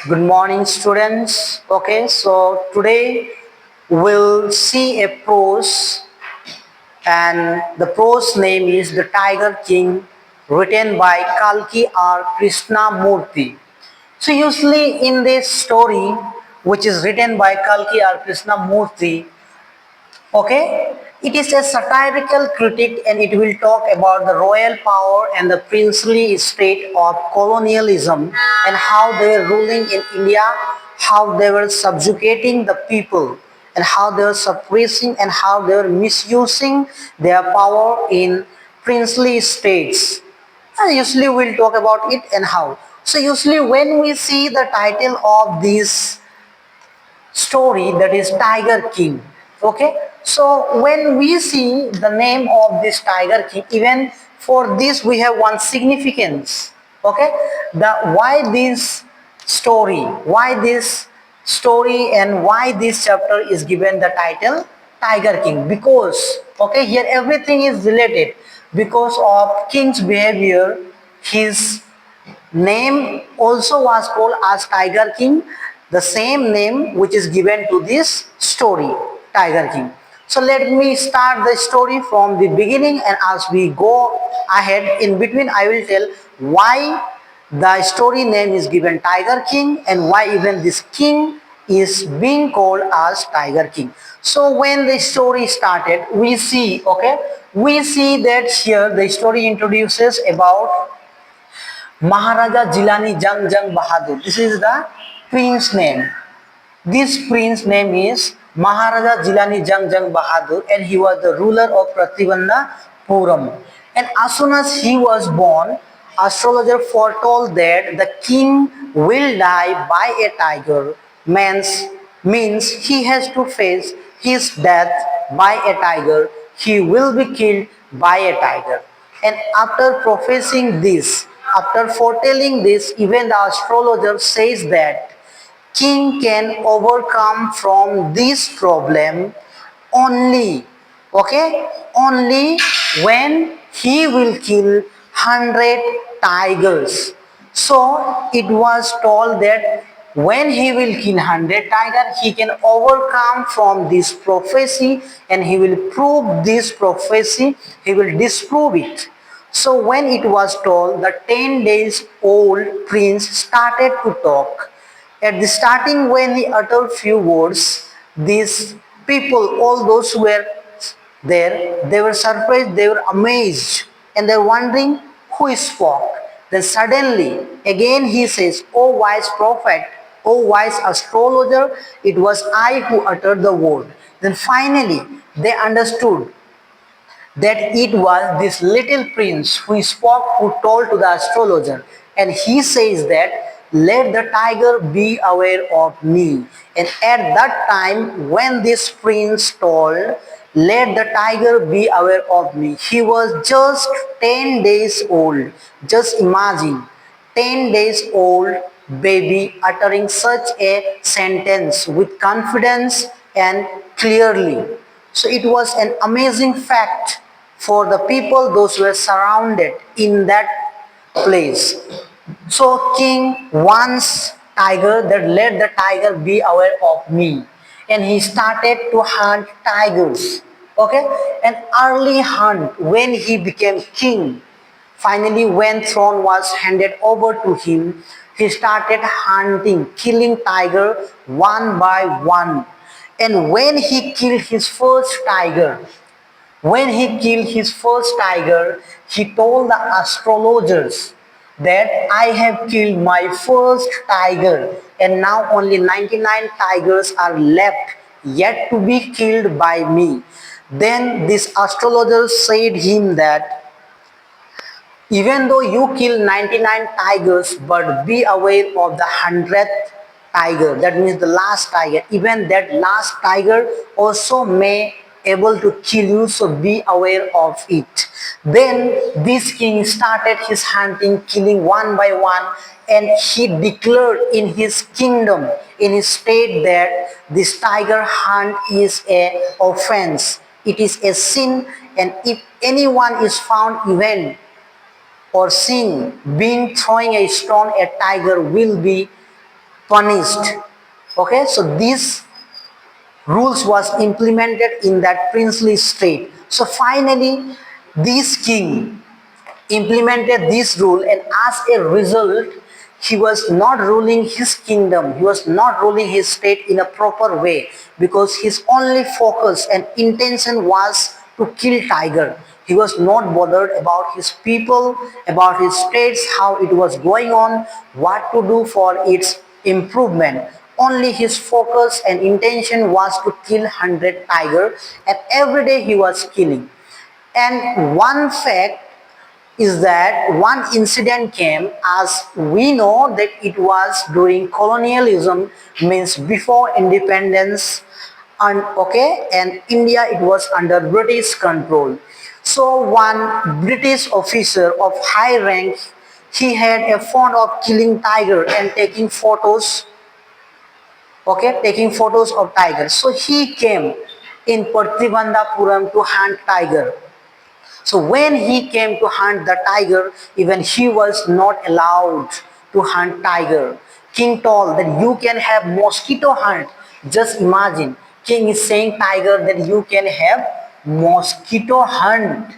Good morning, students. Okay, so today we'll see a prose, and the prose name is The Tiger King, written by Kalki Krishnamurthy. So, usually in this story, which is written by Kalki Krishnamurthy, okay, it is a satirical critique and it will talk about the royal power and the princely state of colonialism and how they were ruling in India, how they were subjugating the people and how they were suppressing and how they were misusing their power in princely states. And usually we'll talk about it and how. So usually when we see the title of this story, that is Tiger King. Okay, so when we see the name of this Tiger King, even for this we have one significance. Okay, the why this story and why this chapter is given the title Tiger King, because okay, here everything is related because of king's behavior. His name also was called as Tiger King, the same name which is given to this story, Tiger King. So let me start the story from the beginning, and as we go ahead, in between I will tell why the story name is given Tiger King and why even this king is being called as Tiger King. So when the story started, we see that here the story introduces about Maharaja Jilani Jang Jang Bahadur. This is the prince name. This prince name is Maharaja Jilani Jang Jang Bahadur, and he was the ruler of Pratibandha Puram. And as soon as he was born, astrologer foretold that the king will die by a tiger. Means he has to face his death by a tiger. He will be killed by a tiger. And after professing this, after foretelling this, even the astrologer says that king can overcome from this problem only, okay, only when he will kill 100 tigers. So it was told that when he will kill 100 tigers, he can overcome from this prophecy and he will prove this prophecy, he will disprove it. So when it was told, the 10 days old prince started to talk. At the starting, when he uttered few words, these people, all those who were there, they were surprised, they were amazed, and they were wondering who spoke. Then suddenly, again he says, "O wise prophet, O wise astrologer, it was I who uttered the word." Then finally, they understood that it was this little prince who spoke, who told to the astrologer. And he says that, "Let the tiger be aware of me." And at that time, when this prince told, "Let the tiger be aware of me," he was just 10 days old. Just imagine, 10 days old baby uttering such a sentence with confidence and clearly. So it was an amazing fact for the people those were surrounded in that place. So king wants tiger that let the tiger be aware of me. And he started to hunt tigers. Okay? An early hunt when he became king. Finally, when throne was handed over to him, he started hunting, killing tiger one by one. And when he killed his first tiger, he told the astrologers that I have killed my first tiger and now only 99 tigers are left yet to be killed by me. Then this astrologer said him that even though you kill 99 tigers, but be aware of the 100th tiger, that means the last tiger, even that last tiger also may able to kill you, so be aware of it. Then this king started his hunting, killing one by one, and he declared in his kingdom, in his state, that this tiger hunt is a offense, it is a sin, and if anyone is found even or seen being throwing a stone, a tiger will be punished. Okay, so these rules was implemented in that princely state. So finally, this king implemented this rule, and as a result, he was not ruling his kingdom, he was not ruling his state in a proper way, because his only focus and intention was to kill tiger. He was not bothered about his people, about his states, how it was going on, what to do for its improvement. Only his focus and intention was to kill 100 tiger, and every day he was killing. And one fact is that one incident came, as we know that it was during colonialism, means before independence, and okay, and India, it was under British control. So one British officer of high rank, he had a fond of killing tiger and taking photos, okay, taking photos of tigers. So he came in Partivandapuram to hunt tiger. So when he came to hunt the tiger, even he was not allowed to hunt tiger. King told that you can have mosquito hunt. Just imagine, king is saying tiger that you can have mosquito hunt,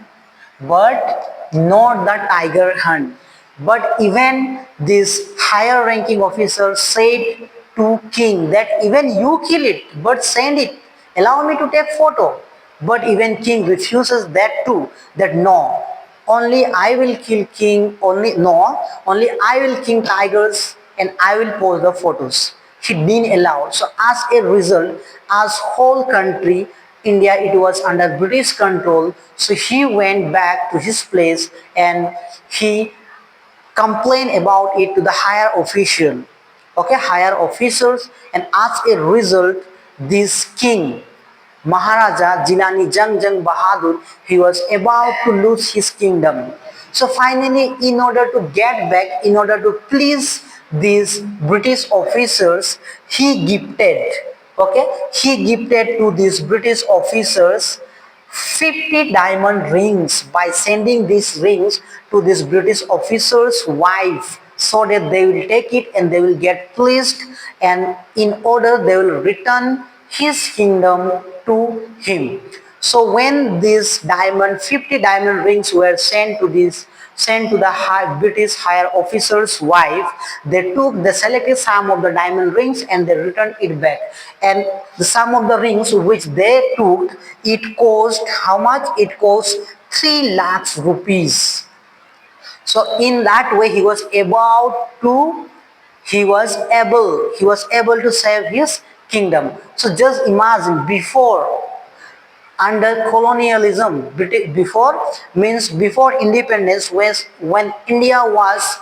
but not the tiger hunt. But even this higher ranking officer said to king that even you kill it, but send it, allow me to take photo. But even king refuses that too, that no, only I will kill king, only I will kill tigers and I will post the photos. He didn't allow. So as a result, as whole country, India, it was under British control. So he went back to his place and he complained about it to the higher official, okay, higher officers, and as a result, this king Maharaja Jinani Jang Bahadur, he was about to lose his kingdom. So finally, in order to get back, in order to please these British officers, he gifted, okay, he gifted to these British officers 50 diamond rings by sending these rings to this British officer's wife, so that they will take it and they will get pleased, and in order they will return his kingdom to him. So when these 50 diamond rings were sent to the British higher officer's wife, they selected some of the diamond rings and they returned it back. And the sum of the rings which they took, it cost how much? It cost 3 lakhs rupees. So in that way he was able to save his kingdom. So just imagine, before, under colonialism, before, means before independence, when India was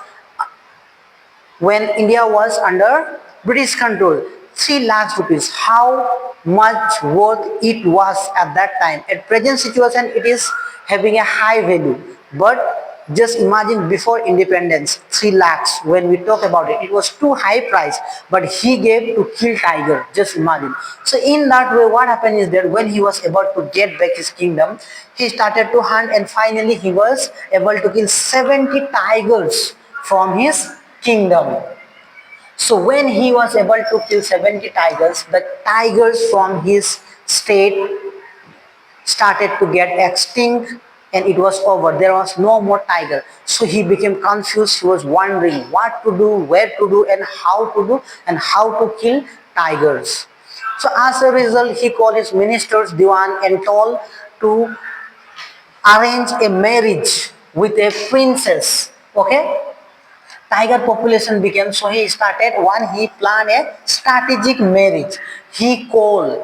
under British control, 3 lakhs rupees, how much worth it was at that time. At present situation, it is having a high value, but just imagine before independence, 3 lakhs, when we talk about it, it was too high price, but he gave to kill tiger, just imagine. So in that way, what happened is that when he was able to get back his kingdom, he started to hunt, and finally he was able to kill 70 tigers from his kingdom. So when he was able to kill 70 tigers, the tigers from his state started to get extinct, and it was over. There was no more tiger. So he became confused. He was wondering what to do, where to do, and how to kill tigers. So as a result, he called his ministers, Diwan, and told to arrange a marriage with a princess. Okay, tiger population became, so he planned a strategic marriage. He called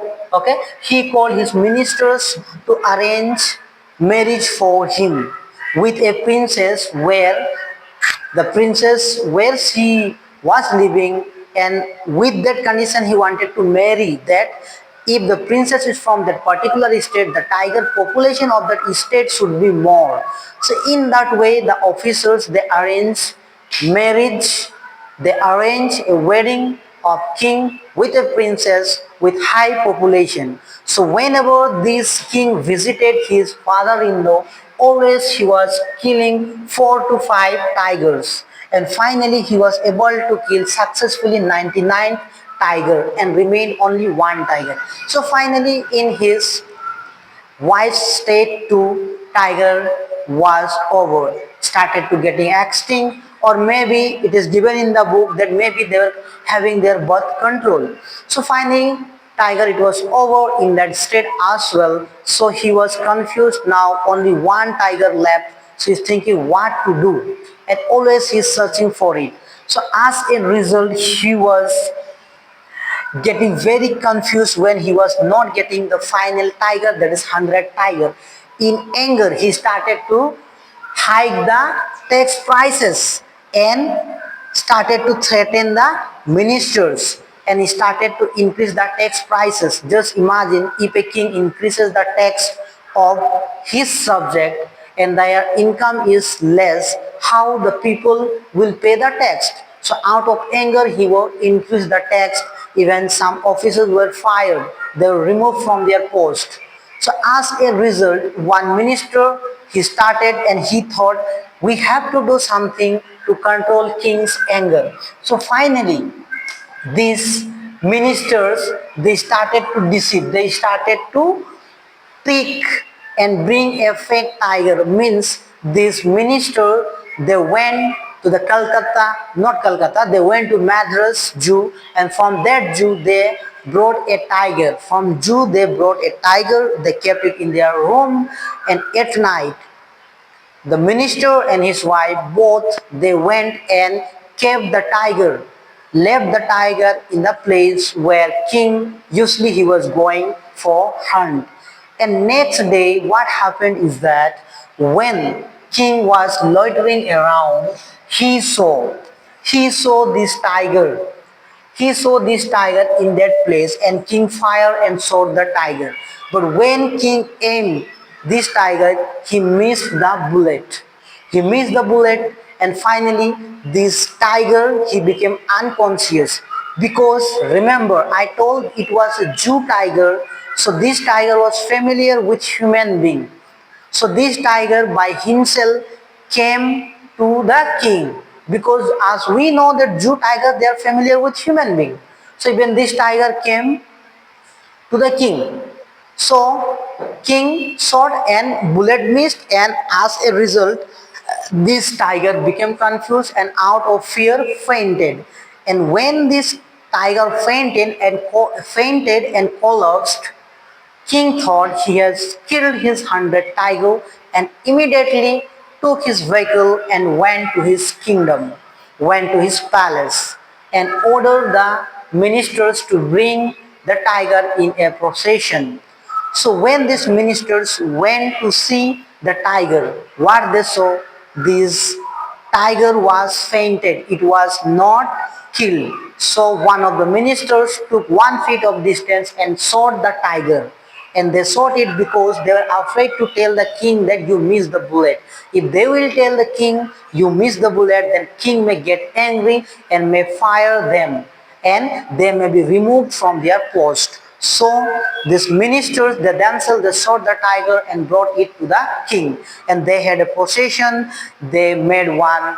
his ministers to arrange marriage for him with a princess, where she was living, and with that condition he wanted to marry that if the princess is from that particular state, the tiger population of that state should be more. So in that way, the officers, marriage they arrange a wedding of king with a princess with high population. So whenever this king visited his father-in-law, always he was killing 4 to 5 tigers. and finally he was able to kill successfully 99 tiger and remained only one tiger. So finally in his wife's state to tiger was over, started to getting extinct, or maybe it is given in the book that maybe they were having their birth control. So finally tiger it was over in that state as well. So he was confused, now only one tiger left. So he's thinking what to do, and always he's searching for it. So as a result he was getting very confused when he was not getting the final tiger, that is 100 tiger. In anger he started to hike the tax prices and started to threaten the ministers, and he started to increase the tax prices. Just imagine if a king increases the tax of his subject and their income is less, how the people will pay the tax? So out of anger he will increase the tax. Even some officers were fired, they were removed from their post. So as a result, one minister he started and he thought we have to do something to control king's anger. So finally these ministers they started to deceive, they started to trick and bring a fake tiger. Means this minister they went to the Calcutta, not Calcutta, they went to Madras Zoo, and from that zoo they brought a tiger. From zoo they brought a tiger, they kept it in their room, and at night the minister and his wife both they went and kept the tiger, left the tiger in the place where king usually he was going for hunt. And next day what happened is that when king was loitering around, he saw this tiger. He saw this tiger in that place, and king fired and shot the tiger. But when king aimed this tiger, he missed the bullet. He missed the bullet, and finally this tiger he became unconscious. Because remember I told it was a zoo tiger, so this tiger was familiar with human being. So this tiger by himself came to the king, because as we know that zoo tiger they are familiar with human being. So even this tiger came to the king. So king shot and bullet missed, and as a result this tiger became confused and out of fear fainted. And when this tiger fainted and collapsed, king thought he has killed his 100 tiger, and immediately took his vehicle and went to his kingdom, went to his palace, and ordered the ministers to bring the tiger in a procession. So when these ministers went to see the tiger, what they saw, this tiger was fainted, it was not killed. So one of the ministers took 1 feet of distance and shot the tiger. And they shot it because they were afraid to tell the king that you missed the bullet. If they will tell the king you missed the bullet, then king may get angry and may fire them, and they may be removed from their post. So these ministers, they themselves, they shot the tiger and brought it to the king. And they had a procession, they made one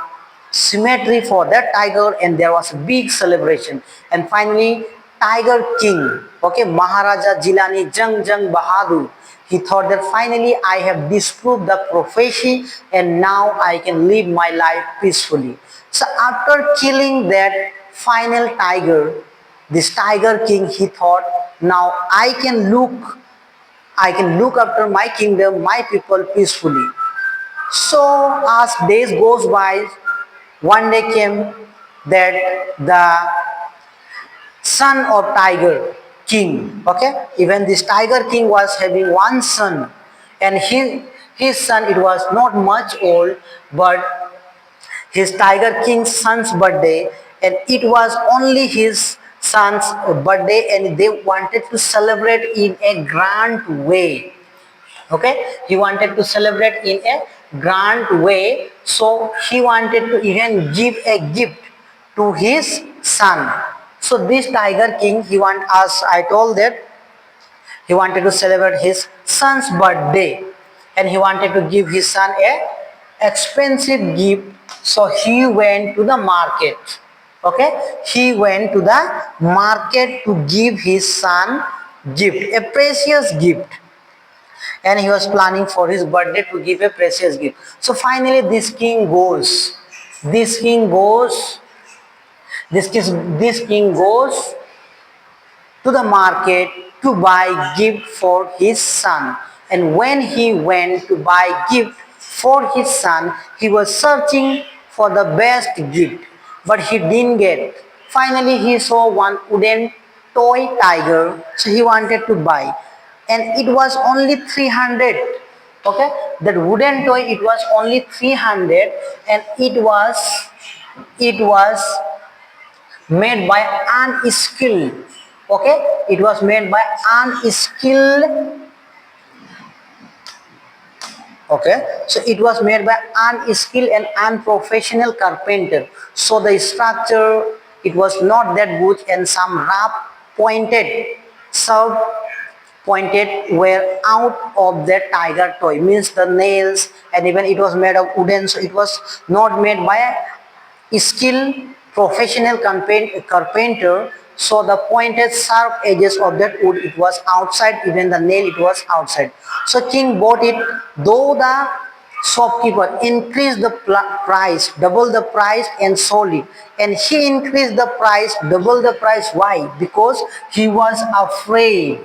cemetery for that tiger, and there was a big celebration. And finally tiger king, okay, Maharaja Jilani Jang Jang Bahadur, he thought that finally I have disproved the prophecy and now I can live my life peacefully. So after killing that final tiger, this tiger king he thought now I can look after my kingdom, my people peacefully. So as days goes by, one day came that the son of tiger king, okay, even this tiger king was having one son, and his son it was not much old, but his tiger king's son's birthday, and it was only his son's birthday, and they wanted to celebrate in a grand way. Okay, he wanted to celebrate in a grand way, so he wanted to even give a gift to his son. So this tiger king he want, as I told that he wanted to celebrate his son's birthday, and he wanted to give his son a expensive gift So he went to the market. Okay, he went to the market to give his son gift, a precious gift, and he was planning for his birthday to give a precious gift. So finally this king goes this king goes to the market to buy gift for his son. And when he went to buy gift for his son, he was searching for the best gift, but he didn't get. Finally, he saw one wooden toy tiger, so he wanted to buy, and it was only 300. Okay, that wooden toy, it was only 300, and it was made by unskilled. Okay, it was made by unskilled. Okay, so it was made by unskilled and unprofessional carpenter, so the structure, it was not that good, and some rough pointed sharp pointed were out of that tiger toy, means the nails, and even it was made of wooden, so it was not made by skilled professional carpenter, so the pointed sharp edges of that wood, it was outside, even the nail, it was outside. So king bought it, though the shopkeeper increased the price, double the price, and sold it. And he increased the price, double the price. Why? Because he was afraid.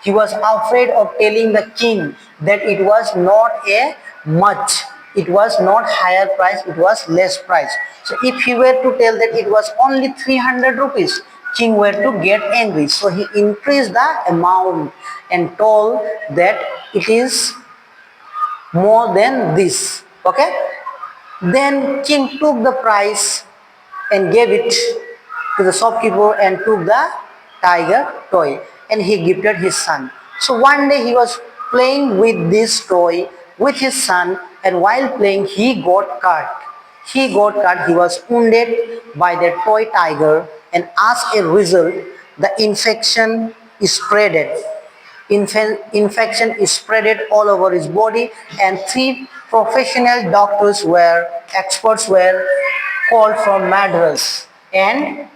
He was afraid of telling the king that it was not a much, it was not higher price, it was less price. So if he were to tell that it was only 300 rupees, king were to get angry. So he increased the amount and told that it is more than this. Okay, then king took the price and gave it to the shopkeeper and took the tiger toy, and he gifted his son. So one day he was playing with this toy with his son, and while playing he got cut. He was wounded by the toy tiger, and as a result the infection is spreaded all over his body, and three professional doctors were experts were called from Madras, and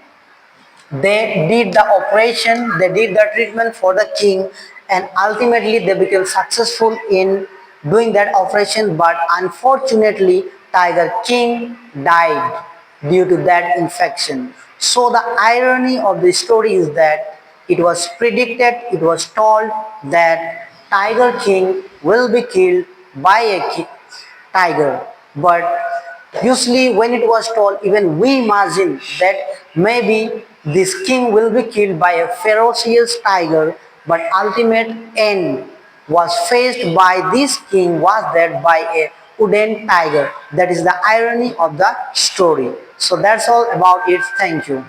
they did the operation, they did the treatment for the king, and ultimately they became successful in doing that operation. But unfortunately, Tiger King died due to that infection. So the irony of the story is that it was predicted, it was told that Tiger King will be killed by a tiger, but usually when it was told, even we imagine that maybe this king will be killed by a ferocious tiger, but ultimate end was faced by this king was that by a wooden tiger. That is the irony of the story. So that's all about it. Thank you.